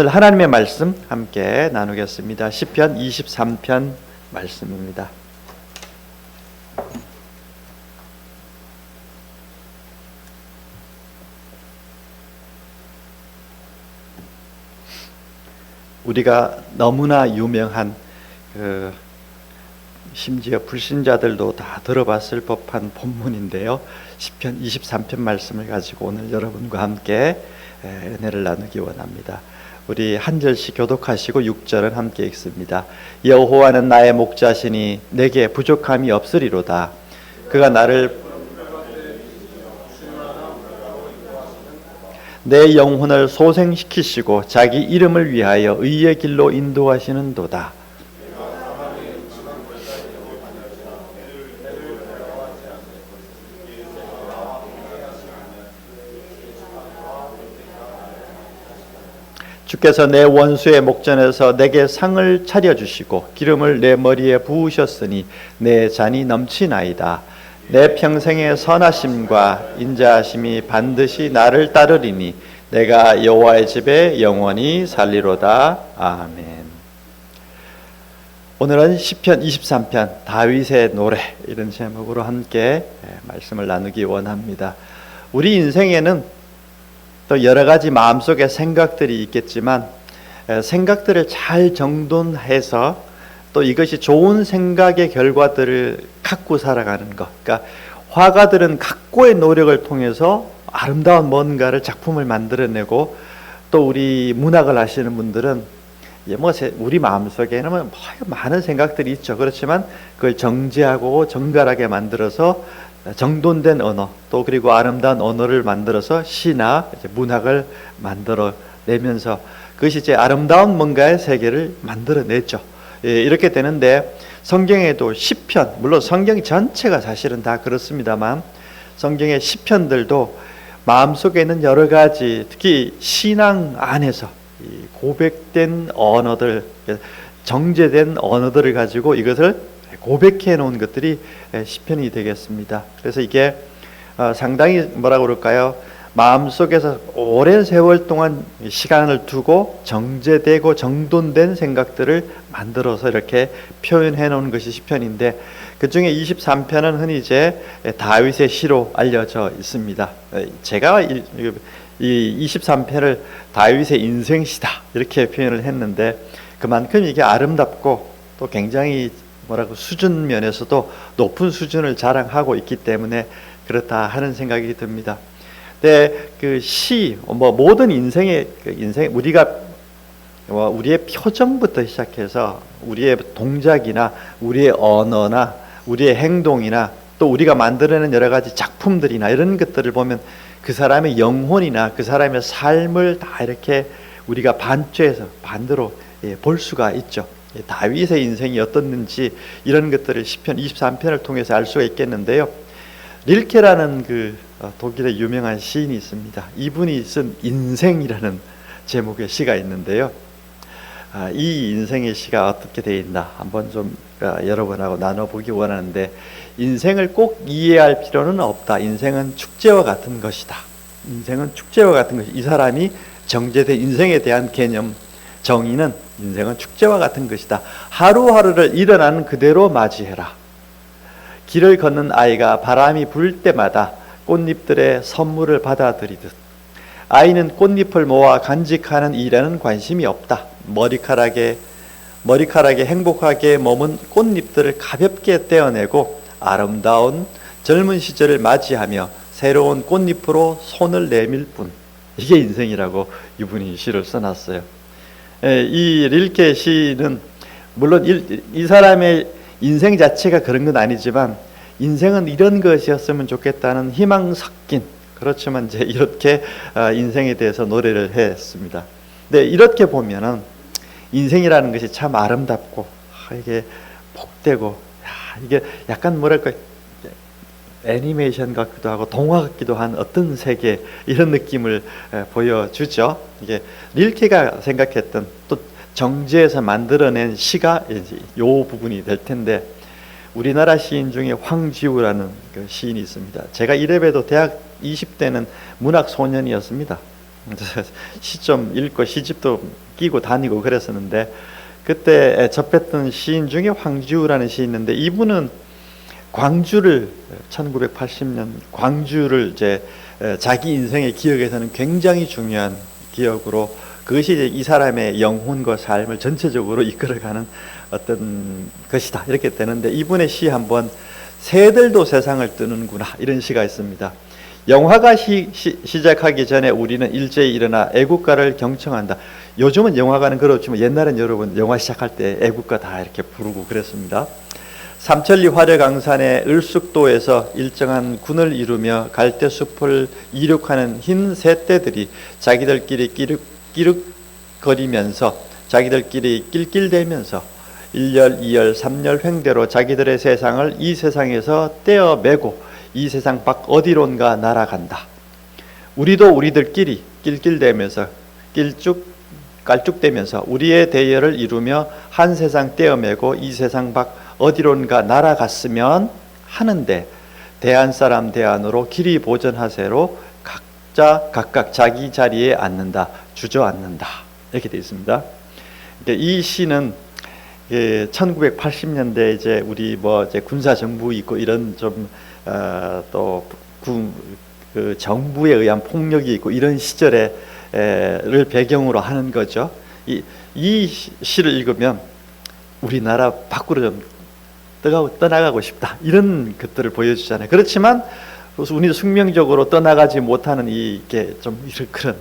오늘 하나님의 말씀 함께 나누겠습니다. 시편 23편 말씀입니다. 우리가 너무나 유명한 심지어 불신자들도 다 들어봤을 법한 본문인데요. 시편 23편 말씀을 가지고 오늘 여러분과 함께 은혜를 나누기 원합니다. 우리 한 절씩 교독하시고 6절은 함께 읽습니다. 여호와는 나의 목자시니 내게 부족함이 없으리로다. 그가 나를 내 영혼을 소생시키시고 자기 이름을 위하여 의의 길로 인도하시는도다. 주께서 내 원수의 목전에서 내게 상을 차려주시고 기름을 내 머리에 부으셨으니 내 잔이 넘치나이다. 내 평생의 선하심과 인자하심이 반드시 나를 따르리니 내가 여호와의 집에 영원히 살리로다. 아멘. 오늘은 시편 23편 다윗의 노래 이런 제목으로 함께 말씀을 나누기 원합니다. 우리 인생에는 또 여러 가지 마음속에 생각들이 있겠지만 생각들을 잘 정돈해서 또 이것이 좋은 생각의 결과들을 갖고 살아가는 것. 그러니까 화가들은 각고의 노력을 통해서 아름다운 뭔가를 작품을 만들어내고 또 우리 문학을 하시는 분들은 우리 마음속에는 많은 생각들이 있죠. 그렇지만 그걸 정제하고 정갈하게 만들어서 정돈된 언어 또 그리고 아름다운 언어를 만들어서 시나 문학을 만들어내면서 그것이 이제 아름다운 뭔가의 세계를 만들어냈죠. 이렇게 되는데 성경에도 시편, 물론 성경 전체가 사실은 다 그렇습니다만 성경의 시편들도 마음속에 있는 여러 가지 특히 신앙 안에서 고백된 언어들, 정제된 언어들을 가지고 이것을 고백해 놓은 것들이 시편이 되겠습니다. 그래서 이게 상당히 뭐라고 그럴까요? 마음속에서 오랜 세월 동안 시간을 두고 정제되고 정돈된 생각들을 만들어서 이렇게 표현해 놓은 것이 시편인데 그 중에 23편은 흔히 이제 다윗의 시로 알려져 있습니다. 제가 이 23편을 다윗의 인생시다 이렇게 표현을 했는데 그만큼 이게 아름답고 또 굉장히 수준 면에서도 높은 수준을 자랑하고 있기 때문에 그렇다 하는 생각이 듭니다. 근데 그 시, 모든 인생 우리가 우리의 표정부터 시작해서 우리의 동작이나 우리의 언어나 우리의 행동이나 또 우리가 만들어낸 여러 가지 작품들이나 이런 것들을 보면 그 사람의 영혼이나 그 사람의 삶을 다 이렇게 우리가 반추해서 반대로 볼 수가 있죠. 다윗의 인생이 어떻는지 이런 것들을 시편 23편을 통해서 알 수가 있겠는데요. 릴케라는 그 독일의 유명한 시인이 있습니다. 이분이 쓴 인생이라는 제목의 시가 있는데요. 이 인생의 시가 어떻게 되어 있나 한번 좀 여러분하고 나눠보기 원하는데 인생을 꼭 이해할 필요는 없다. 인생은 축제와 같은 것이다. 인생은 축제와 같은 것이 이 사람이 정제된 인생에 대한 개념 정의는 인생은 축제와 같은 것이다. 하루하루를 일어나는 그대로 맞이해라. 길을 걷는 아이가 바람이 불 때마다 꽃잎들의 선물을 받아들이듯 아이는 꽃잎을 모아 간직하는 일에는 관심이 없다. 머리카락에 행복하게 머문 꽃잎들을 가볍게 떼어내고 아름다운 젊은 시절을 맞이하며 새로운 꽃잎으로 손을 내밀 뿐. 이게 인생이라고 이분이 시를 써놨어요. 이 릴케 시는 물론 이 사람의 인생 자체가 그런 건 아니지만 인생은 이런 것이었으면 좋겠다는 희망 섞인 그렇지만 이제 이렇게 인생에 대해서 노래를 했습니다. 근데 이렇게 보면은 인생이라는 것이 참 아름답고 이게 복되고 이게 약간 뭐랄까 애니메이션 같기도 하고 동화 같기도 한 어떤 세계 이런 느낌을 보여주죠. 이게 릴케가 생각했던 또 정제해서 만들어낸 시가 이 부분이 될 텐데 우리나라 시인 중에 황지우라는 그 시인이 있습니다. 제가 이래봬도 대학 20대는 문학 소년이었습니다. 시좀 읽고 시집도 끼고 다니고 그랬었는데, 그때 접했던 시인 중에 황지우라는 시인이 있는데, 이분은 광주를 1980년 광주를 이제 자기 인생의 기억에서는 굉장히 중요한 기억으로, 그것이 이제 이 사람의 영혼과 삶을 전체적으로 이끌어가는 어떤 것이다 이렇게 되는데, 이분의 시 한번, 새들도 세상을 뜨는구나, 이런 시가 있습니다. 영화가 시작하기 전에 우리는 일제히 일어나 애국가를 경청한다. 요즘은 영화관은 그렇지만 옛날엔 여러분 영화 시작할 때 애국가 다 이렇게 부르고 그랬습니다. 삼천리 화려강산의 을숙도에서 일정한 군을 이루며 갈대숲을 이륙하는 흰 새떼들이 자기들끼리 끼륵거리면서, 자기들끼리 낄낄대면서 1열, 2열, 3열 횡대로 자기들의 세상을 이 세상에서 떼어매고 이 세상 밖 어디론가 날아간다. 우리도 우리들끼리 낄낄대면서 깔쭉대면서 우리의 대열을 이루며 한 세상 떼어매고 이 세상 밖 어디론가 날아갔으면 하는데, 대한 사람 대안으로 길이 보전하세로 각자 각각 자기 자리에 앉는다, 주저앉는다, 이렇게 되어 있습니다. 이 시는 1980년대 이제 우리 뭐 이제 군사 정부 있고 이런 좀 그 정부에 의한 폭력이 있고 이런 시절에를 배경으로 하는 거죠. 이 시를 읽으면 우리나라 밖으로 좀 떠나가고 싶다, 이런 것들을 보여주잖아요. 그렇지만 우리 숙명적으로 떠나가지 못하는 이게 좀 그런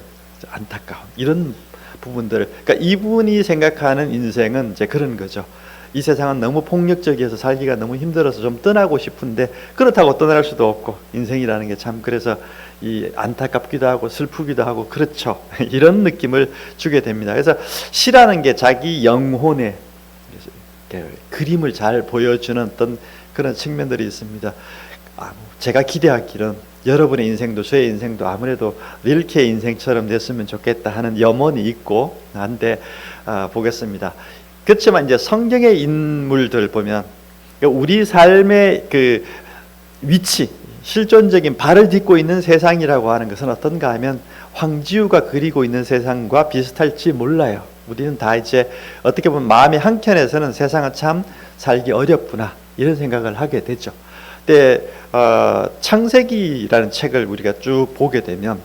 안타까운 이런 부분들. 그러니까 이분이 생각하는 인생은 이제 그런 거죠. 이 세상은 너무 폭력적이어서 살기가 너무 힘들어서 좀 떠나고 싶은데, 그렇다고 떠날 수도 없고, 인생이라는 게 참 그래서 이 안타깝기도 하고 슬프기도 하고 그렇죠. 이런 느낌을 주게 됩니다. 그래서 시라는 게 자기 영혼의 그림을 잘 보여주는 어떤 그런 측면들이 있습니다. 제가 기대하기는 여러분의 인생도 저의 인생도 아무래도 릴케의 인생처럼 됐으면 좋겠다 하는 염원이 있고 한데 보겠습니다. 그렇지만 이제 성경의 인물들 보면 우리 삶의 그 위치, 실존적인 발을 딛고 있는 세상이라고 하는 것은 어떤가 하면 황지우가 그리고 있는 세상과 비슷할지 몰라요. 우리는 다 이제 어떻게 보면 마음의 한켠에서는 세상은 참 살기 어렵구나, 이런 생각을 하게 되죠. 근데 창세기라는 책을 우리가 쭉 보게 되면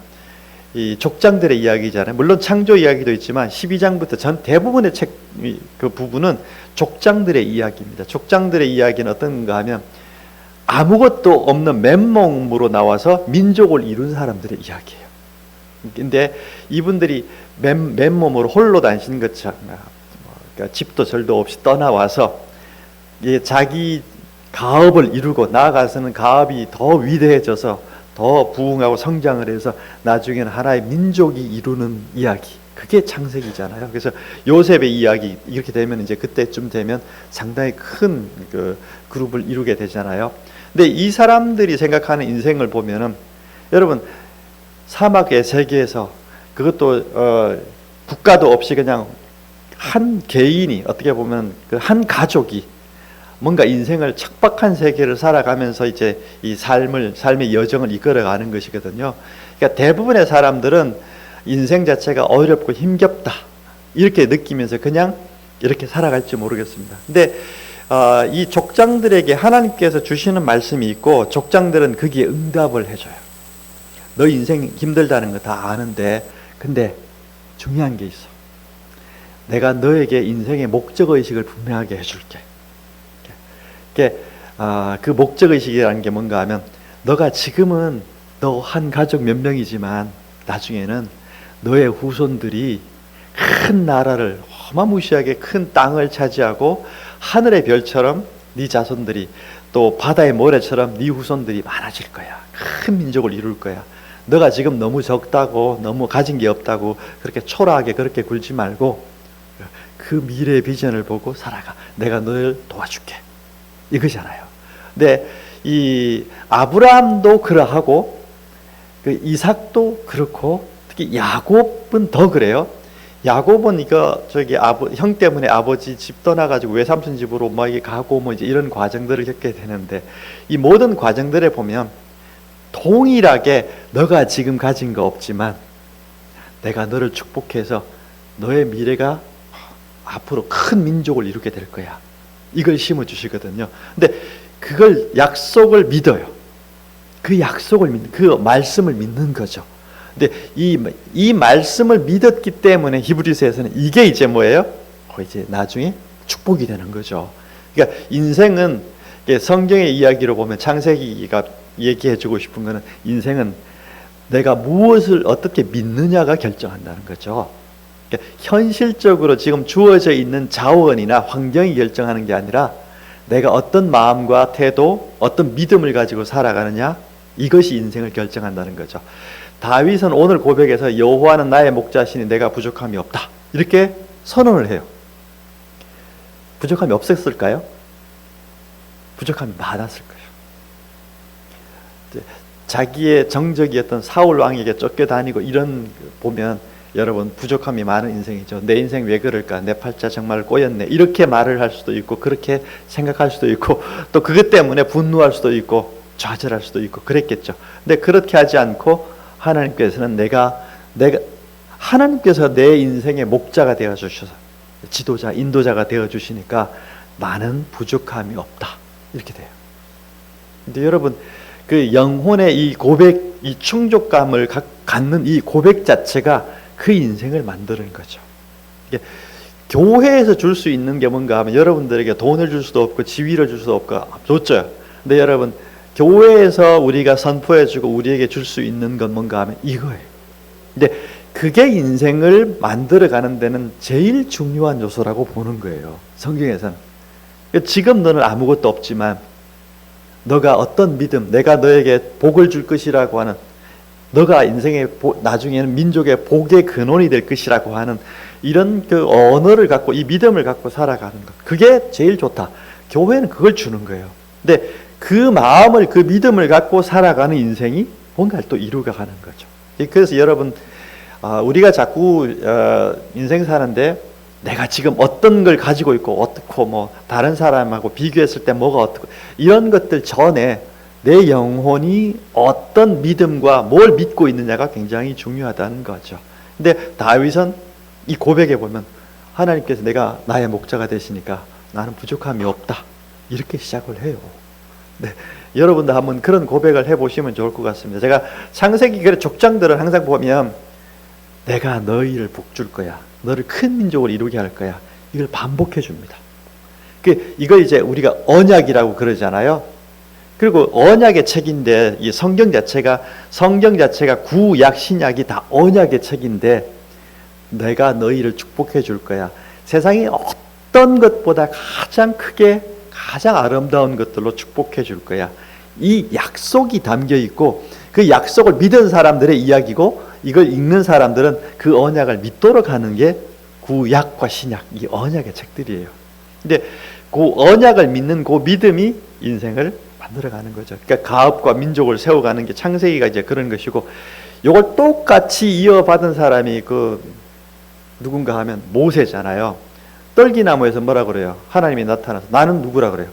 이 족장들의 이야기잖아요. 물론 창조 이야기도 있지만 12장부터 전 대부분의 책 그 부분은 족장들의 이야기입니다. 족장들의 이야기는 어떤가 하면 아무것도 없는 맨몸으로 나와서 민족을 이룬 사람들의 이야기예요. 근데 이분들이 맨몸으로 홀로 다니시는 것처럼, 그러니까 집도 절도 없이 떠나와서 자기 가업을 이루고 나아가서는 가업이 더 위대해져서 더 부흥하고 성장을 해서 나중에는 하나의 민족이 이루는 이야기, 그게 창세기잖아요. 그래서 요셉의 이야기 이렇게 되면 이제 그때쯤 되면 상당히 큰 그 그룹을 이루게 되잖아요. 근데 이 사람들이 생각하는 인생을 보면은 여러분, 사막의 세계에서 그것도 국가도 없이 그냥 한 개인이, 어떻게 보면 그 한 가족이 뭔가 인생을 척박한 세계를 살아가면서 이제 이 삶의 여정을 이끌어가는 것이거든요. 그러니까 대부분의 사람들은 인생 자체가 어렵고 힘겹다, 이렇게 느끼면서 그냥 이렇게 살아갈지 모르겠습니다. 근데 이 족장들에게 하나님께서 주시는 말씀이 있고, 족장들은 거기에 응답을 해줘요. 너 인생 힘들다는 거 다 아는데, 근데 중요한 게 있어. 내가 너에게 인생의 목적의식을 분명하게 해줄게. 그 목적의식이라는 게 뭔가 하면, 너가 지금은 너 한 가족 몇 명이지만 나중에는 너의 후손들이 큰 나라를, 어마무시하게 큰 땅을 차지하고 하늘의 별처럼 네 자손들이, 또 바다의 모래처럼 네 후손들이 많아질 거야. 큰 민족을 이룰 거야. 너가 지금 너무 적다고, 너무 가진 게 없다고 그렇게 초라하게 그렇게 굴지 말고 그 미래의 비전을 보고 살아가. 내가 너를 도와줄게, 이거잖아요. 근데 이 아브라함도 그러하고 그 이삭도 그렇고, 특히 야곱은 더 그래요. 야곱은 형 때문에 아버지 집 떠나가지고 외삼촌 집으로 뭐 이게 가고 뭐 이제 이런 과정들을 겪게 되는데, 이 모든 과정들에 보면 동일하게 너가 지금 가진 거 없지만 내가 너를 축복해서 너의 미래가 앞으로 큰 민족을 이루게 될 거야. 이걸 심어주시거든요. 근데 그걸 약속을 믿어요. 그 약속을 그 말씀을 믿는 거죠. 근데 이 말씀을 믿었기 때문에 히브리서에서는 이게 이제 뭐예요? 이제 나중에 축복이 되는 거죠. 그러니까 인생은 성경의 이야기로 보면 창세기가 얘기해주고 싶은 거는 인생은 내가 무엇을 어떻게 믿느냐가 결정한다는 거죠. 그러니까 현실적으로 지금 주어져 있는 자원이나 환경이 결정하는 게 아니라 내가 어떤 마음과 태도, 어떤 믿음을 가지고 살아가느냐, 이것이 인생을 결정한다는 거죠. 다윗은 오늘 고백에서 여호와는 나의 목자시니 내가 부족함이 없다, 이렇게 선언을 해요. 부족함이 없었을까요? 부족함이 많았을 거예요. 자기의 정적이었던 사울 왕에게 쫓겨다니고 이런 보면 여러분 부족함이 많은 인생이죠. 내 인생 왜 그럴까? 내 팔자 정말 꼬였네. 이렇게 말을 할 수도 있고 그렇게 생각할 수도 있고 또 그것 때문에 분노할 수도 있고 좌절할 수도 있고 그랬겠죠. 근데 그렇게 하지 않고 하나님께서는 하나님께서 내 인생의 목자가 되어 주셔서 지도자, 인도자가 되어 주시니까 나는 부족함이 없다, 이렇게 돼요. 근데 여러분 그 영혼의 이 고백, 이 충족감을 갖는 이 고백 자체가 그 인생을 만드는 거죠. 교회에서 줄 수 있는 게 뭔가 하면 여러분들에게 돈을 줄 수도 없고 지위를 줄 수도 없고 좋죠. 근데 여러분 교회에서 우리가 선포해주고 우리에게 줄 수 있는 건 뭔가 하면 이거예요. 근데 그게 인생을 만들어가는 데는 제일 중요한 요소라고 보는 거예요, 성경에서는. 지금 너는 아무것도 없지만 너가 어떤 믿음, 내가 너에게 복을 줄 것이라고 하는, 너가 인생의 나중에는 민족의 복의 근원이 될 것이라고 하는 이런 그 언어를 갖고 이 믿음을 갖고 살아가는 것, 그게 제일 좋다. 교회는 그걸 주는 거예요. 근데 그 마음을, 그 믿음을 갖고 살아가는 인생이 뭔가를 또 이루어가는 거죠. 그래서 여러분 우리가 자꾸 인생 사는데 내가 지금 어떤 걸 가지고 있고 어떻고 뭐 다른 사람하고 비교했을 때 뭐가 어떻고 이런 것들 전에 내 영혼이 어떤 믿음과 뭘 믿고 있느냐가 굉장히 중요하다는 거죠. 근데 다윗은 이 고백에 보면 하나님께서 내가 나의 목자가 되시니까 나는 부족함이 없다, 이렇게 시작을 해요. 네, 여러분도 한번 그런 고백을 해보시면 좋을 것 같습니다. 제가 창세기 족장들을 항상 보면 내가 너희를 복줄 거야, 너를 큰 민족을 이루게 할 거야, 이걸 반복해 줍니다. 이걸 이제 우리가 언약이라고 그러잖아요. 그리고 언약의 책인데 이 성경 자체가 구약 신약이 다 언약의 책인데 내가 너희를 축복해 줄 거야, 세상에 어떤 것보다 가장 크게 가장 아름다운 것들로 축복해 줄 거야, 이 약속이 담겨 있고 그 약속을 믿은 사람들의 이야기고 이걸 읽는 사람들은 그 언약을 믿도록 하는 게 구약과 신약, 이 언약의 책들이에요. 근데 그 언약을 믿는 그 믿음이 인생을 만들어가는 거죠. 그러니까 가업과 민족을 세워가는 게 창세기가 이제 그런 것이고, 이걸 똑같이 이어받은 사람이 누군가 하면 모세잖아요. 떨기나무에서 뭐라 그래요? 하나님이 나타나서 나는 누구라 그래요?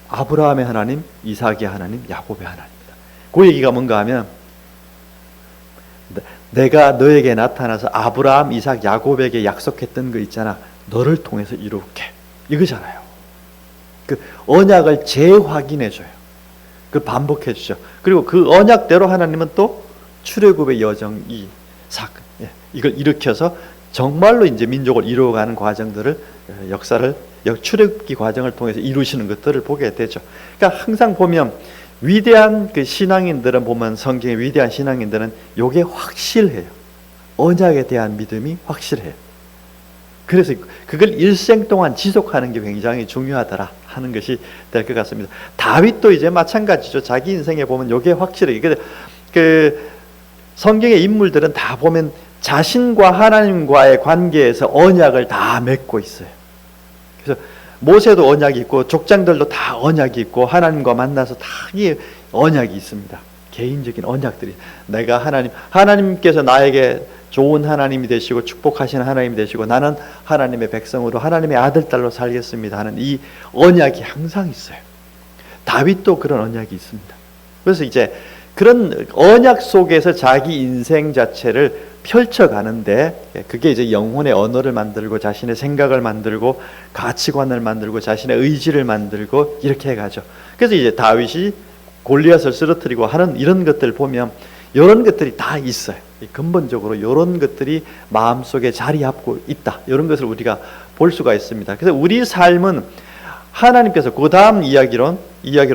아브라함의 하나님, 이삭의 하나님, 야곱의 하나님입니다. 그 얘기가 뭔가 하면 내가 너에게 나타나서 아브라함, 이삭, 야곱에게 약속했던 거 있잖아, 너를 통해서 이룰게, 이거잖아요. 그 언약을 재확인해줘요. 그 반복해주죠. 그리고 그 언약대로 하나님은 또 출애굽의 여정, 이 사건, 이걸 일으켜서 정말로 이제 민족을 이루어가는 과정들을, 역사를, 출애굽기 과정을 통해서 이루시는 것들을 보게 되죠. 그러니까 항상 보면 위대한 그 신앙인들은, 보면 성경의 위대한 신앙인들은 요게 확실해요. 언약에 대한 믿음이 확실해요. 그래서 그걸 일생 동안 지속하는 게 굉장히 중요하더라 하는 것이 될 것 같습니다. 다윗도 이제 마찬가지죠. 자기 인생에 보면 요게 확실해요. 그 성경의 인물들은 다 보면 자신과 하나님과의 관계에서 언약을 다 맺고 있어요. 그래서 모세도 언약이 있고 족장들도 다 언약이 있고 하나님과 만나서 다 이 언약이 있습니다. 개인적인 언약들이, 내가 하나님께서 나에게 좋은 하나님이 되시고 축복하시는 하나님이 되시고 나는 하나님의 백성으로 하나님의 아들 딸로 살겠습니다 하는 이 언약이 항상 있어요. 다윗도 그런 언약이 있습니다. 그래서 이제 그런 언약 속에서 자기 인생 자체를 펼쳐가는데, 그게 이제 영혼의 언어를 만들고 자신의 생각을 만들고 가치관을 만들고 자신의 의지를 만들고 이렇게 해가죠. 그래서 이제 다윗이 골리앗을 쓰러뜨리고 하는 이런 것들 보면 이런 것들이 다 있어요. 근본적으로 이런 것들이 마음속에 자리 잡고 있다, 이런 것을 우리가 볼 수가 있습니다. 그래서 우리 삶은 하나님께서 그 다음 이야기로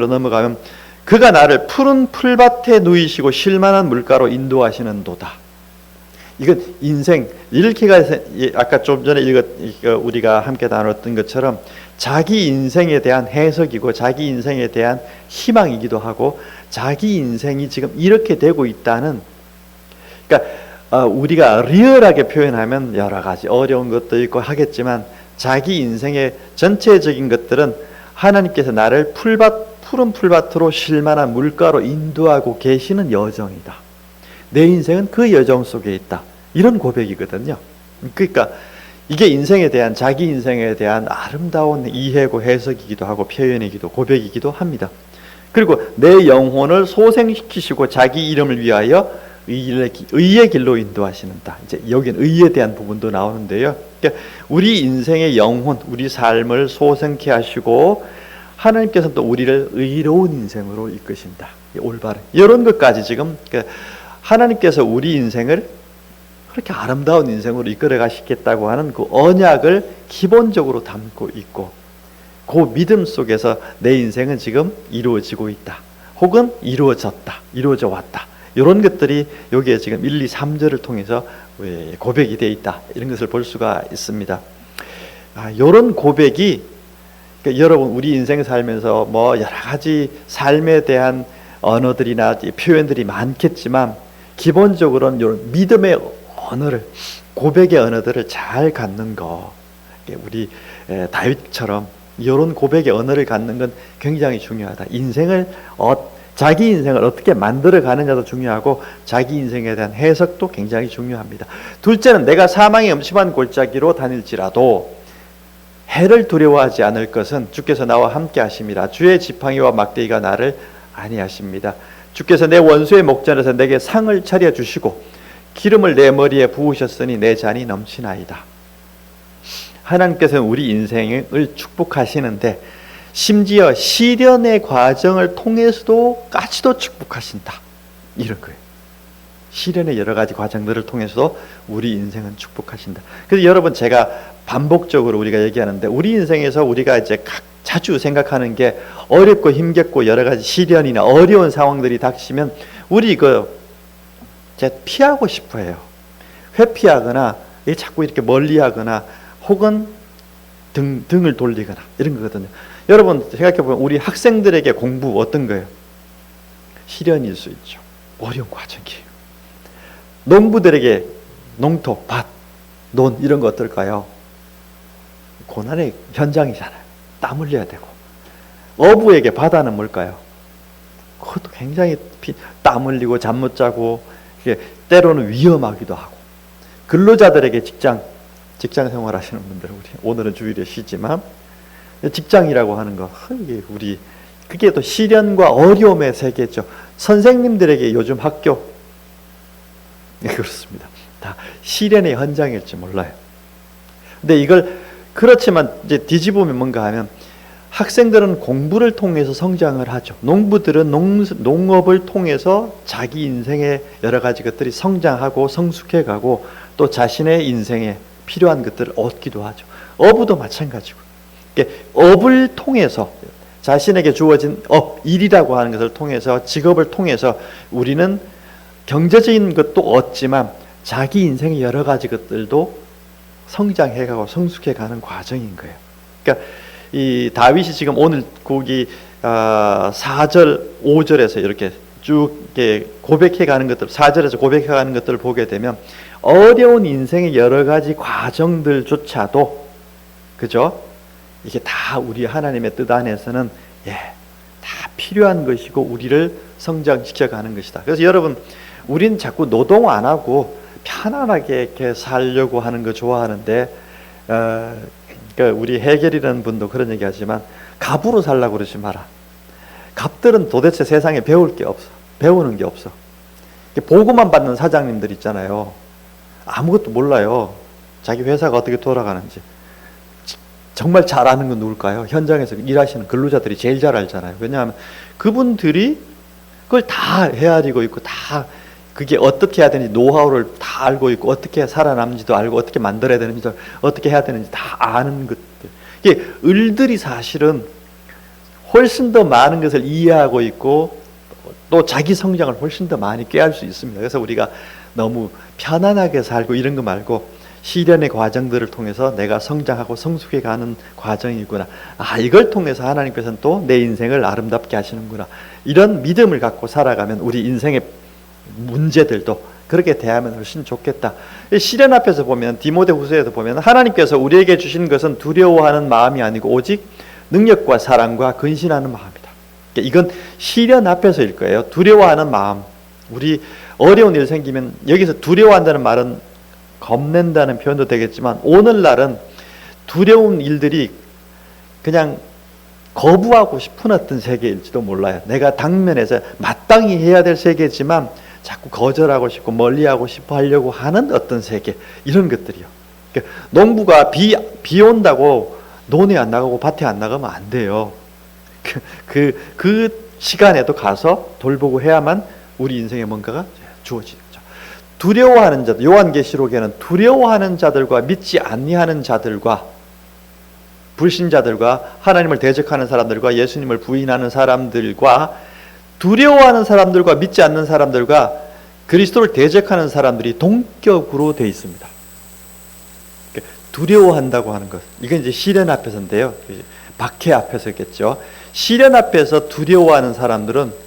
넘어가면 그가 나를 푸른 풀밭에 누이시고 쉴만한 물가로 인도하시는도다. 이건 인생, 이렇게가 아까 좀 전에 우리가 함께 나눴던 것처럼 자기 인생에 대한 해석이고 자기 인생에 대한 희망이기도 하고, 자기 인생이 지금 이렇게 되고 있다는, 그러니까 우리가 리얼하게 표현하면 여러 가지 어려운 것도 있고 하겠지만, 자기 인생의 전체적인 것들은 하나님께서 나를 푸른 풀밭으로 쉴만한 물가로 인도하고 계시는 여정이다. 내 인생은 그 여정 속에 있다, 이런 고백이거든요. 그러니까 이게 인생에 대한, 자기 인생에 대한 아름다운 이해고 해석이기도 하고 표현이기도 고백이기도 합니다. 그리고 내 영혼을 소생시키시고 자기 이름을 위하여 의의 길로 인도하시는다. 이제 여기는 의에 대한 부분도 나오는데요. 그러니까 우리 인생의 영혼, 우리 삶을 소생케 하시고 하나님께서는 또 우리를 의로운 인생으로 이끄신다. 올바른 이런 것까지 지금 하나님께서 우리 인생을 그렇게 아름다운 인생으로 이끌어 가시겠다고 하는 그 언약을 기본적으로 담고 있고, 그 믿음 속에서 내 인생은 지금 이루어지고 있다, 혹은 이루어졌다, 이루어져 왔다, 이런 것들이 여기에 지금 1, 2, 3절을 통해서 고백이 되어 있다, 이런 것을 볼 수가 있습니다. 이런 고백이, 그러니까 여러분 우리 인생 살면서 뭐 여러 가지 삶에 대한 언어들이나 표현들이 많겠지만, 기본적으로는 이런 믿음의 언어를, 고백의 언어들을 잘 갖는 거, 우리 다윗처럼 이런 고백의 언어를 갖는 건 굉장히 중요하다. 인생을 자기 인생을 어떻게 만들어 가느냐도 중요하고 자기 인생에 대한 해석도 굉장히 중요합니다. 둘째는 내가 사망의 음침한 골짜기로 다닐지라도 해를 두려워하지 않을 것은 주께서 나와 함께 하심이라. 주의 지팡이와 막대기가 나를 안위하십니다. 주께서 내 원수의 목전에서 내게 상을 차려주시고 기름을 내 머리에 부으셨으니 내 잔이 넘치나이다. 하나님께서는 우리 인생을 축복하시는데 심지어 시련의 과정을 통해서도 까지도 축복하신다, 이런 거예요. 시련의 여러 가지 과정들을 통해서도 우리 인생은 축복하신다. 그래서 여러분, 제가 반복적으로 우리가 얘기하는데, 우리 인생에서 우리가 이제 자주 생각하는 게 어렵고 힘겹고 여러 가지 시련이나 어려운 상황들이 닥치면 우리 피하고 싶어해요. 회피하거나 자꾸 이렇게 멀리하거나 혹은 등을 돌리거나 이런 거거든요. 여러분 생각해보면 우리 학생들에게 공부 어떤 거예요? 시련일 수 있죠. 어려운 과정이에요. 농부들에게 농토, 밭, 논 이런 거 어떨까요? 고난의 현장이잖아요. 땀 흘려야 되고. 어부에게 바다는 뭘까요? 그것도 굉장히 땀 흘리고 잠 못 자고 때로는 위험하기도 하고. 근로자들에게 직장 생활하시는 분들, 오늘은 주일에 쉬지만 직장이라고 하는 거, 그게 또 시련과 어려움의 세계죠. 선생님들에게 요즘 학교, 그렇습니다. 다 시련의 현장일지 몰라요. 근데 이걸 그렇지만 이제 뒤집으면 뭔가 하면, 학생들은 공부를 통해서 성장을 하죠. 농부들은 농업을 통해서 자기 인생의 여러 가지 것들이 성장하고 성숙해가고 또 자신의 인생에 필요한 것들을 얻기도 하죠. 어부도 마찬가지고. 업을 통해서 자신에게 주어진 일이라고 하는 것을 통해서, 직업을 통해서 우리는 경제적인 것도 얻지만 자기 인생의 여러 가지 것들도 성장해가고 성숙해가는 과정인 거예요. 그러니까 이 다윗이 지금 오늘 거기 4절, 5절에서 이렇게 쭉 고백해가는 것들, 4절에서 고백해가는 것들을 보게 되면 어려운 인생의 여러 가지 과정들조차도, 그죠? 이게 다 우리 하나님의 뜻 안에서는 다 필요한 것이고 우리를 성장시켜가는 것이다. 그래서 여러분, 우린 자꾸 노동 안 하고 편안하게 이렇게 살려고 하는 거 좋아하는데, 그러니까 우리 해겔이라는 분도 그런 얘기하지만 갑으로 살라고 그러지 마라. 갑들은 도대체 세상에 배울 게 없어. 배우는 게 없어. 보고만 받는 사장님들 있잖아요. 아무것도 몰라요. 자기 회사가 어떻게 돌아가는지. 정말 잘 아는 건 누굴까요? 현장에서 일하시는 근로자들이 제일 잘 알잖아요. 왜냐하면 그분들이 그걸 다 헤아리고 있고, 다 그게 어떻게 해야 되는지 노하우를 다 알고 있고, 어떻게 살아남는지도 알고, 어떻게 만들어야 되는지도, 어떻게 해야 되는지 다 아는 것들. 이게 을들이 사실은 훨씬 더 많은 것을 이해하고 있고, 또 자기 성장을 훨씬 더 많이 꾀할 수 있습니다. 그래서 우리가 너무 편안하게 살고 이런 거 말고, 시련의 과정들을 통해서 내가 성장하고 성숙해 가는 과정이구나. 이걸 통해서 하나님께서는 또 내 인생을 아름답게 하시는구나. 이런 믿음을 갖고 살아가면 우리 인생의 문제들도 그렇게 대하면 훨씬 좋겠다. 시련 앞에서 보면, 디모데후서에도 보면 하나님께서 우리에게 주신 것은 두려워하는 마음이 아니고 오직 능력과 사랑과 근신하는 마음이다. 이건 시련 앞에서일 거예요. 두려워하는 마음. 우리 어려운 일 생기면, 여기서 두려워한다는 말은 겁낸다는 표현도 되겠지만, 오늘날은 두려운 일들이 그냥 거부하고 싶은 어떤 세계일지도 몰라요. 내가 당면에서 마땅히 해야 될 세계지만 자꾸 거절하고 싶고 멀리하고 싶어 하려고 하는 어떤 세계, 이런 것들이요. 농부가 비 온다고 논에 안 나가고 밭에 안 나가면 안 돼요. 그 시간에도 가서 돌보고 해야만 우리 인생에 뭔가가 주어지죠. 두려워하는 자들, 요한계시록에는 두려워하는 자들과 믿지 아니하는 자들과 불신자들과 하나님을 대적하는 사람들과 예수님을 부인하는 사람들과 두려워하는 사람들과 믿지 않는 사람들과 그리스도를 대적하는 사람들이 동격으로 되어 있습니다. 두려워한다고 하는 것, 이건 이제 시련 앞에서인데요. 박해 앞에서겠죠. 시련 앞에서 두려워하는 사람들은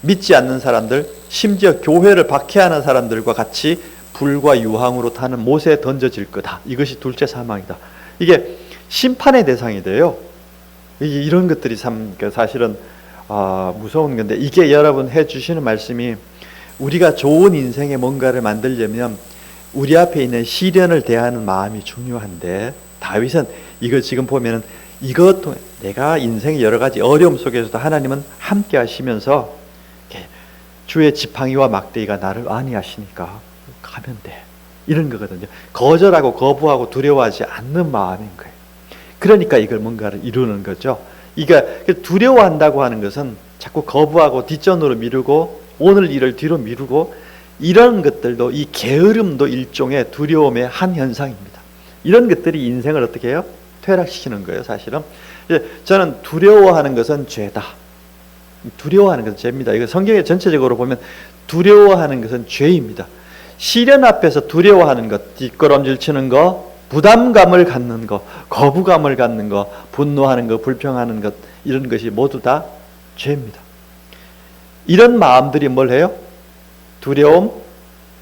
믿지 않는 사람들, 심지어 교회를 박해하는 사람들과 같이 불과 유황으로 타는 못에 던져질 거다. 이것이 둘째 사망이다. 이게 심판의 대상이 돼요. 이런 것들이 참 사실은 무서운 건데, 이게 여러분 해주시는 말씀이, 우리가 좋은 인생의 뭔가를 만들려면 우리 앞에 있는 시련을 대하는 마음이 중요한데, 다윗은 이거 지금 보면은 이것 통해 내가 인생의 여러 가지 어려움 속에서도 하나님은 함께 하시면서 주의 지팡이와 막대기가 나를 안위하시니까 가면 돼, 이런 거거든요. 거절하고 거부하고 두려워하지 않는 마음인 거예요. 그러니까 이걸 뭔가를 이루는 거죠. 두려워한다고 하는 것은 자꾸 거부하고 뒷전으로 미루고 오늘 일을 뒤로 미루고, 이런 것들도, 이 게으름도 일종의 두려움의 한 현상입니다. 이런 것들이 인생을 어떻게 해요? 퇴락시키는 거예요, 사실은. 저는 두려워하는 것은 죄다. 두려워하는 것은 죄입니다. 이거 성경에 전체적으로 보면 두려워하는 것은 죄입니다. 시련 앞에서 두려워하는 것, 뒷걸음질 치는 거, 부담감을 갖는 거, 거부감을 갖는 거, 분노하는 거, 불평하는 것, 이런 것이 모두 다 죄입니다. 이런 마음들이 뭘 해요? 두려움,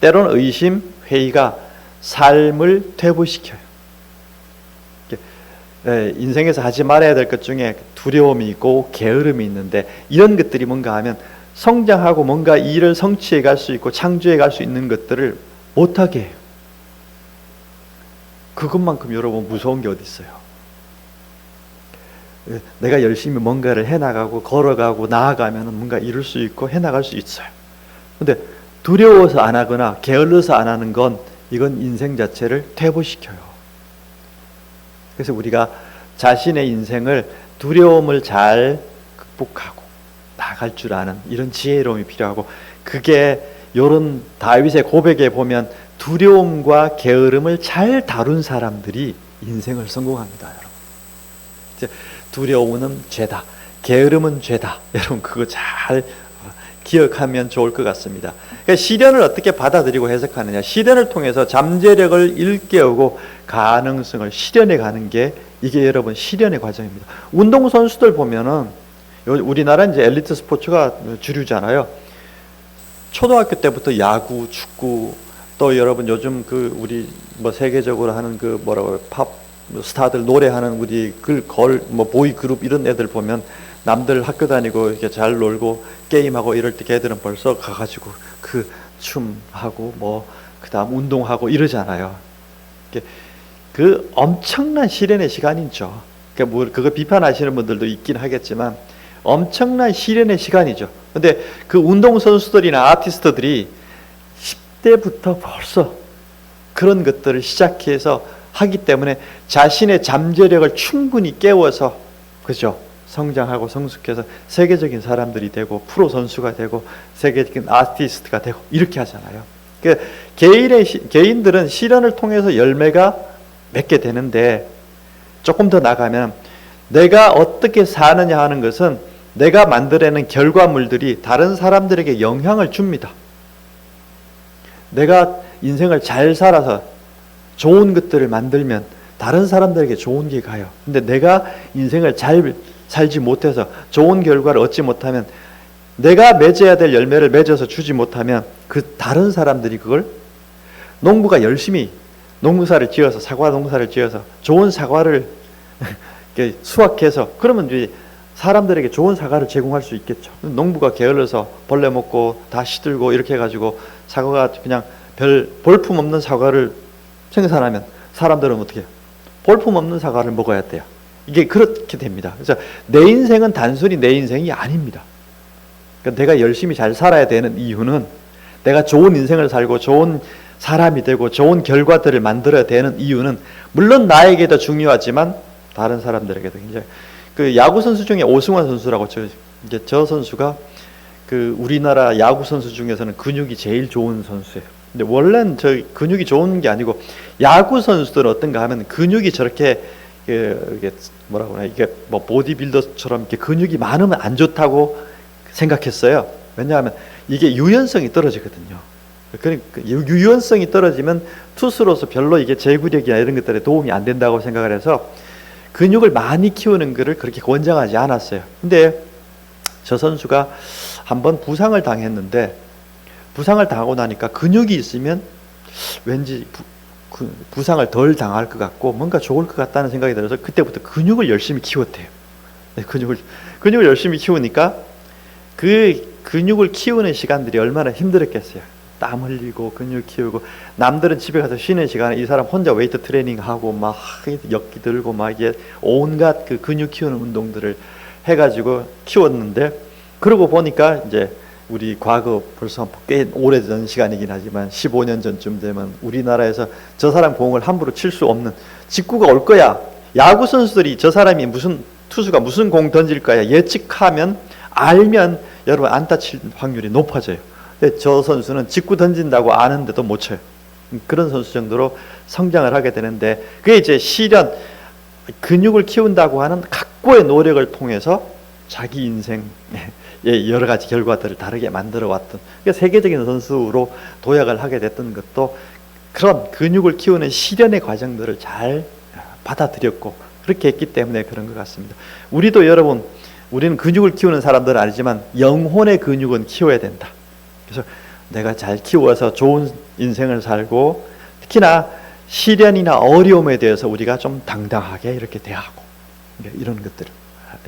때로는 의심, 회의가 삶을 퇴보시켜요. 인생에서 하지 말아야 될 것 중에 두려움이 있고 게으름이 있는데, 이런 것들이 뭔가 하면 성장하고 뭔가 일을 성취해 갈 수 있고 창조해 갈 수 있는 것들을 못하게 해요. 그것만큼 여러분 무서운 게 어디 있어요? 내가 열심히 뭔가를 해나가고 걸어가고 나아가면 뭔가 이룰 수 있고 해나갈 수 있어요. 근데 두려워서 안 하거나 게을러서 안 하는 건, 이건 인생 자체를 퇴보시켜요. 그래서 우리가 자신의 인생을 두려움을 잘 극복하고 나갈 줄 아는 이런 지혜로움이 필요하고, 그게 이런 다윗의 고백에 보면 두려움과 게으름을 잘 다룬 사람들이 인생을 성공합니다, 여러분. 두려움은 죄다, 게으름은 죄다. 여러분 그거 잘 기억하면 좋을 것 같습니다. 그러니까 시련을 어떻게 받아들이고 해석하느냐, 시련을 통해서 잠재력을 일깨우고 가능성을 실현해 가는 게, 이게 여러분 시련의 과정입니다. 운동선수들 보면은, 우리나라 이제 엘리트 스포츠가 주류잖아요. 초등학교 때부터 야구, 축구, 또 여러분 요즘 우리 세계적으로 하는 뭐라고 팝 스타들 노래하는 우리 보이 그룹, 이런 애들 보면 남들 학교 다니고 이렇게 잘 놀고 게임하고 이럴 때 걔들은 벌써 가가지고 춤하고 그다음 운동하고 이러잖아요. 엄청난 시련의 시간이죠. 그거 비판하시는 분들도 있긴 하겠지만, 엄청난 시련의 시간이죠. 근데 그 운동선수들이나 아티스트들이 10대부터 벌써 그런 것들을 시작해서 하기 때문에 자신의 잠재력을 충분히 깨워서, 그죠? 성장하고 성숙해서 세계적인 사람들이 되고 프로 선수가 되고 세계적인 아티스트가 되고 이렇게 하잖아요. 그 개인들은 시련을 통해서 열매가 맺게 되는데, 조금 더 나가면 내가 어떻게 사느냐 하는 것은 내가 만들어내는 결과물들이 다른 사람들에게 영향을 줍니다. 내가 인생을 잘 살아서 좋은 것들을 만들면 다른 사람들에게 좋은 게 가요. 근데 내가 인생을 잘 살지 못해서 좋은 결과를 얻지 못하면, 내가 맺어야 될 열매를 맺어서 주지 못하면 그 다른 사람들이 그걸, 농부가 열심히 농사를 지어서 사과 농사를 지어서 좋은 사과를 수확해서, 그러면 이제 사람들에게 좋은 사과를 제공할 수 있겠죠. 농부가 게을러서 벌레 먹고 다 시들고 이렇게 해가지고 사과가 그냥 별 볼품 없는 사과를 생산하면 사람들은 어떻게 해요? 볼품 없는 사과를 먹어야 돼요. 이게 그렇게 됩니다. 그래서 내 인생은 단순히 내 인생이 아닙니다. 그러니까 내가 열심히 잘 살아야 되는 이유는, 내가 좋은 인생을 살고 좋은 사람이 되고 좋은 결과들을 만들어야 되는 이유는, 물론 나에게도 중요하지만 다른 사람들에게도 굉장히, 그 야구 선수 중에 오승환 선수라고, 저 선수가 그 우리나라 야구 선수 중에서는 근육이 제일 좋은 선수예요. 근데 원래는 저 근육이 좋은 게 아니고, 야구 선수들은 어떤가 하면 근육이 저렇게 이게 뭐라고 하나, 이게 뭐 보디빌더처럼 이렇게 근육이 많으면 안 좋다고 생각했어요. 왜냐하면 이게 유연성이 떨어지거든요. 그러니까 유연성이 떨어지면 투수로서 별로 이게 제구력이나 이런 것들에 도움이 안 된다고 생각을 해서 근육을 많이 키우는 것을 그렇게 권장하지 않았어요. 근데 저 선수가 한번 부상을 당했는데, 부상을 당하고 나니까 근육이 있으면 왠지 부상을 덜 당할 것 같고 뭔가 좋을 것 같다는 생각이 들어서 그때부터 근육을 열심히 키웠대요. 근육을 열심히 키우니까 그 근육을 키우는 시간들이 얼마나 힘들었겠어요. 땀 흘리고 근육 키우고, 남들은 집에 가서 쉬는 시간에 이 사람 혼자 웨이트 트레이닝 하고 막 역기 들고 막 이게 온갖 그 근육 키우는 운동들을 해가지고 키웠는데, 그러고 보니까 이제 우리 과거 벌써 꽤 오래전 시간이긴 하지만 15년 전쯤 되면 우리나라에서 저 사람 공을 함부로 칠 수 없는 직구가 올 거야. 야구 선수들이 저 사람이 투수가 무슨 공 던질 거야 예측하면, 알면 여러분 안타 칠 확률이 높아져요. 근데 저 선수는 직구 던진다고 아는데도 못 쳐요. 그런 선수 정도로 성장을 하게 되는데, 그게 이제 시련, 근육을 키운다고 하는 각고의 노력을 통해서 자기 인생의 여러 가지 결과들을 다르게 만들어 왔던, 그러니까 세계적인 선수로 도약을 하게 됐던 것도 그런 근육을 키우는 시련의 과정들을 잘 받아들였고 그렇게 했기 때문에 그런 것 같습니다. 우리도 여러분, 우리는 근육을 키우는 사람들은 아니지만 영혼의 근육은 키워야 된다. 그래서 내가 잘 키워서 좋은 인생을 살고, 특히나 시련이나 어려움에 대해서 우리가 좀 당당하게 이렇게 대하고 이런 것들을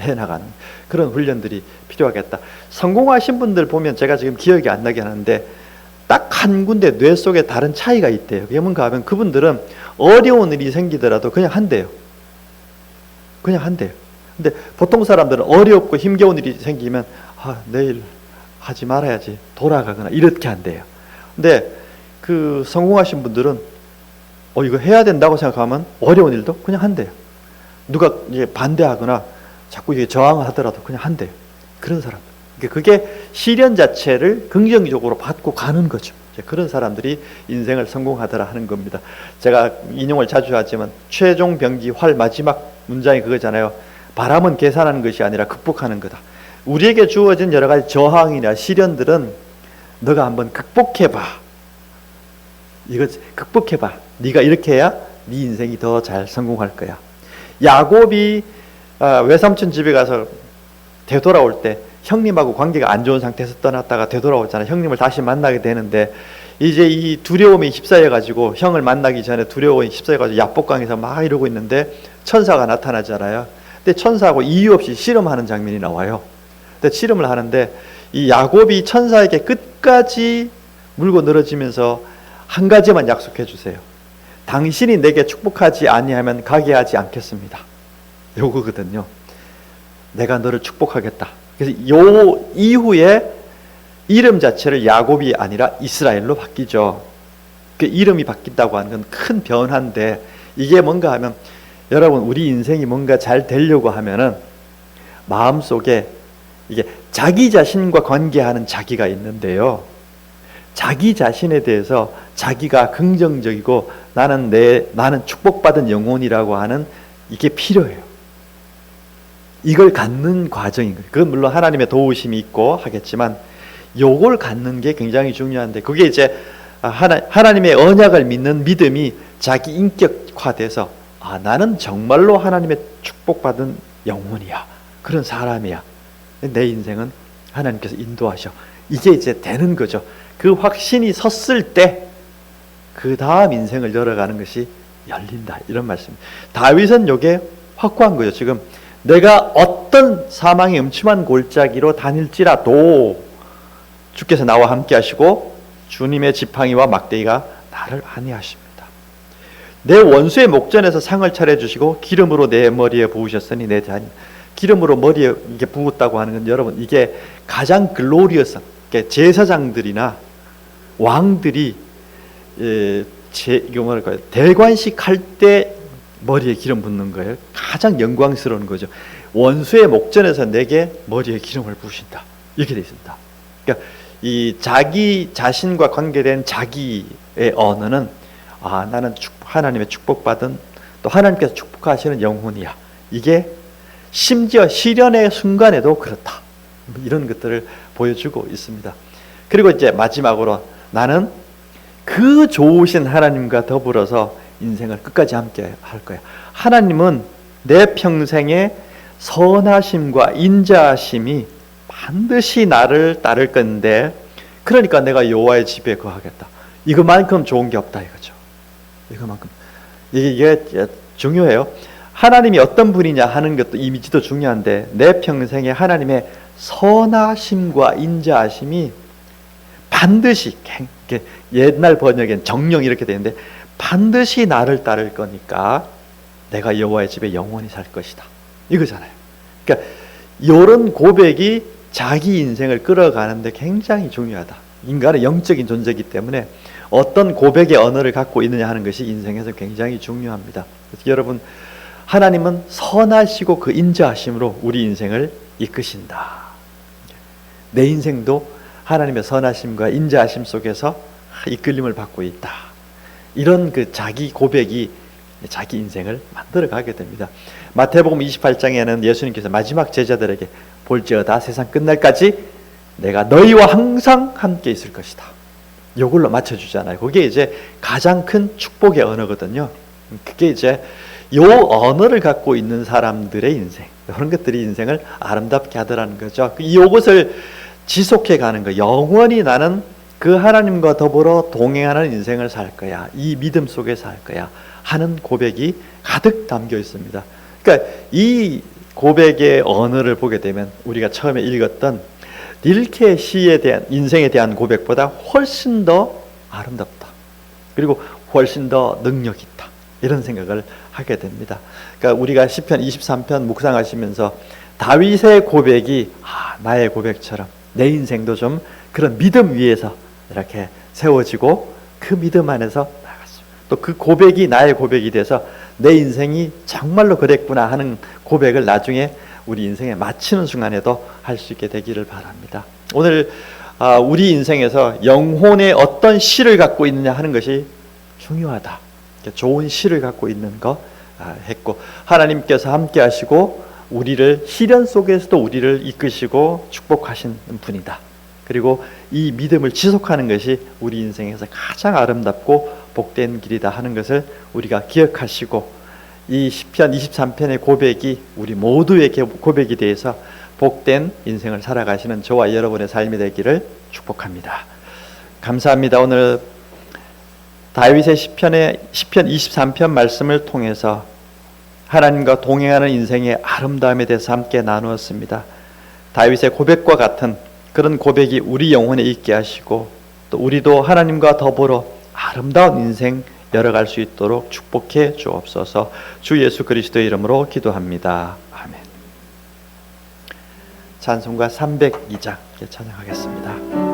해나가는 그런 훈련들이 필요하겠다. 성공하신 분들 보면 제가 지금 기억이 안 나게 하는데 딱 한 군데 뇌 속에 다른 차이가 있대요. 그게 뭔가 하면 그분들은 어려운 일이 생기더라도 그냥 한대요. 그냥 한대요. 근데 보통 사람들은 어렵고 힘겨운 일이 생기면 내일 하지 말아야지, 돌아가거나 이렇게 한대요. 근데 그 성공하신 분들은 이거 해야 된다고 생각하면 어려운 일도 그냥 한대요. 누가 이제 반대하거나 자꾸 이게 저항을 하더라도 그냥 한대요. 그런 사람들. 그게 시련 자체를 긍정적으로 받고 가는 거죠. 그런 사람들이 인생을 성공하더라 하는 겁니다. 제가 인용을 자주 하지만 최종병기 활 마지막 문장이 그거잖아요. 바람은 계산하는 것이 아니라 극복하는 거다. 우리에게 주어진 여러 가지 저항이나 시련들은 너가 한번 극복해봐. 이거 극복해봐. 네가 이렇게 해야 네 인생이 더 잘 성공할 거야. 야곱이 외삼촌 집에 가서 되돌아올 때 형님하고 관계가 안 좋은 상태에서 떠났다가 되돌아오잖아요. 형님을 다시 만나게 되는데 이제 이 두려움이 휩싸여 가지고, 형을 만나기 전에 두려움이 휩싸여 가지고 야복강에서 막 이러고 있는데 천사가 나타나잖아요. 근데 천사하고 이유 없이 씨름하는 장면이 나와요. 근데 씨름을 하는데 이 야곱이 천사에게 끝까지 물고 늘어지면서 한 가지만 약속해 주세요. 당신이 내게 축복하지 아니하면 가게 하지 않겠습니다. 요거거든요. 내가 너를 축복하겠다. 그래서 요 이후에 이름 자체를 야곱이 아니라 이스라엘로 바뀌죠. 그 이름이 바뀐다고 하는 건 큰 변화인데, 이게 뭔가 하면, 여러분 우리 인생이 뭔가 잘 되려고 하면은 마음속에 이게 자기 자신과 관계하는 자기가 있는데요, 자기 자신에 대해서 자기가 긍정적이고 나는 축복받은 영혼이라고 하는 이게 필요해요. 이걸 갖는 과정인 거예요. 그건 물론 하나님의 도우심이 있고 하겠지만 요걸 갖는 게 굉장히 중요한데, 그게 이제 하나님의 언약을 믿는 믿음이 자기 인격화돼서 나는 정말로 하나님의 축복받은 영혼이야, 그런 사람이야, 내 인생은 하나님께서 인도하셔, 이게 이제 되는 거죠. 그 확신이 섰을 때 그 다음 인생을 열어가는 것이 열린다, 이런 말씀입니다. 다윗은 이게 확고한 거죠. 지금 내가 어떤 사망의 음침한 골짜기로 다닐지라도 주께서 나와 함께 하시고 주님의 지팡이와 막대기가 나를 안위하십니다. 내 원수의 목전에서 상을 차려주시고 기름으로 내 머리에 부으셨으니 내 잔이, 기름으로 머리에 이게 부었다고 하는 건 여러분 이게 가장 글로리어스, 제사장들이나 왕들이 이거 뭐랄까요, 대관식 할 때 머리에 기름 붓는 거예요. 가장 영광스러운 거죠. 원수의 목전에서 내게 머리에 기름을 부으신다, 이렇게 되어 있습니다. 그러니까 이 자기 자신과 관계된 자기의 언어는 나는 하나님의 축복받은, 또 하나님께서 축복하시는 영혼이야, 이게 심지어 시련의 순간에도 그렇다, 이런 것들을 보여주고 있습니다. 그리고 이제 마지막으로 나는 그 좋으신 하나님과 더불어서 인생을 끝까지 함께 할 거야. 하나님은 내 평생에 선하심과 인자하심이 반드시 나를 따를 건데, 그러니까 내가 여호와의 집에 거하겠다. 이것만큼 좋은 게 없다 이거죠. 이것만큼. 이게 중요해요. 하나님이 어떤 분이냐 하는 것도 이미지도 중요한데, 내 평생에 하나님의 선하심과 인자하심이 반드시, 옛날 번역엔 정령 이렇게 되는데, 반드시 나를 따를 거니까 내가 여호와의 집에 영원히 살 것이다, 이거잖아요. 그러니까 이런 고백이 자기 인생을 끌어가는데 굉장히 중요하다. 인간은 영적인 존재이기 때문에 어떤 고백의 언어를 갖고 있느냐 하는 것이 인생에서 굉장히 중요합니다. 그래서 여러분, 하나님은 선하시고 그 인자하심으로 우리 인생을 이끄신다. 내 인생도 하나님의 선하심과 인자하심 속에서 이끌림을 받고 있다. 이런 그 자기 고백이 자기 인생을 만들어가게 됩니다. 마태복음 28장에는 예수님께서 마지막 제자들에게 볼지어다 세상 끝날까지 내가 너희와 항상 함께 있을 것이다, 이걸로 맞춰주잖아요. 그게 이제 가장 큰 축복의 언어거든요. 그게 이제 요 언어를 갖고 있는 사람들의 인생, 이런 것들이 인생을 아름답게 하더라는 거죠. 이것을 지속해 가는 거, 영원히 나는 그 하나님과 더불어 동행하는 인생을 살 거야, 이 믿음 속에 살 거야 하는 고백이 가득 담겨 있습니다. 그러니까 이 고백의 언어를 보게 되면 우리가 처음에 읽었던 릴케의 시에 대한, 인생에 대한 고백보다 훨씬 더 아름답다, 그리고 훨씬 더 능력 있다, 이런 생각을 하게 됩니다. 그러니까 우리가 시편 23편 묵상하시면서 다윗의 고백이 나의 고백처럼 내 인생도 좀 그런 믿음 위에서 이렇게 세워지고 그 믿음 안에서 나갔어요. 또 그 고백이 나의 고백이 돼서 내 인생이 정말로 그랬구나 하는 고백을 나중에 우리 인생에 마치는 순간에도 할 수 있게 되기를 바랍니다. 오늘 우리 인생에서 영혼의 어떤 실을 갖고 있느냐 하는 것이 중요하다. 좋은 실을 갖고 있는 거 했고, 하나님께서 함께 하시고 우리를 시련 속에서도 우리를 이끄시고 축복하신 분이다. 그리고 이 믿음을 지속하는 것이 우리 인생에서 가장 아름답고 복된 길이다 하는 것을 우리가 기억하시고, 이 시편 23편의 고백이 우리 모두의 고백이 되어서 복된 인생을 살아가시는 저와 여러분의 삶이 되기를 축복합니다. 감사합니다. 오늘 다윗의 시편 23편 말씀을 통해서 하나님과 동행하는 인생의 아름다움에 대해서 함께 나누었습니다. 다윗의 고백과 같은 그런 고백이 우리 영혼에 있게 하시고, 또 우리도 하나님과 더불어 아름다운 인생 열어갈 수 있도록 축복해 주옵소서. 주 예수 그리스도의 이름으로 기도합니다. 아멘. 찬송가 302장 찬양하겠습니다.